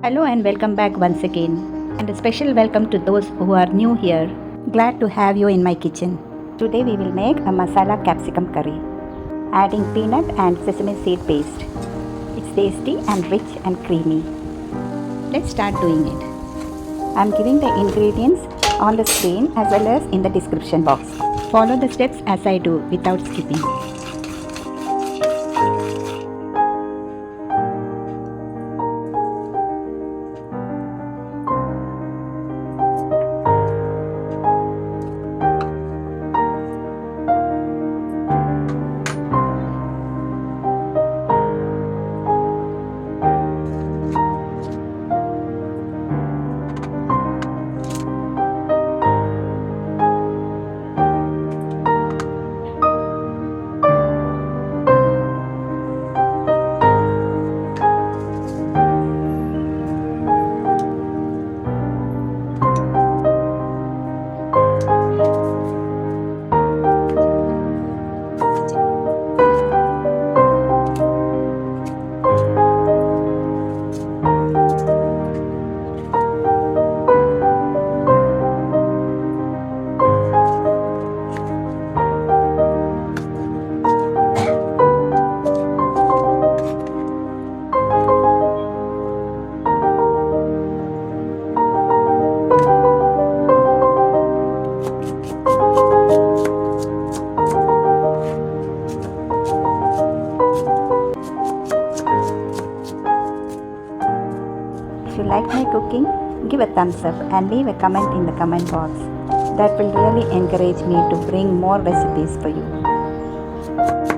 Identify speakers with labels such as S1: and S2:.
S1: Hello and welcome back once again. And a special welcome to those who are new here. Glad to have you in my kitchen. Today we will make a masala capsicum curry, adding peanut and sesame seed paste. It's tasty and rich and creamy. Let's start doing it. I'm giving the ingredients on the screen as well as in the description box. Follow the steps as I do without skipping. If you like my cooking, give a thumbs up and leave a comment in the comment box. That will really encourage me to bring more recipes for you.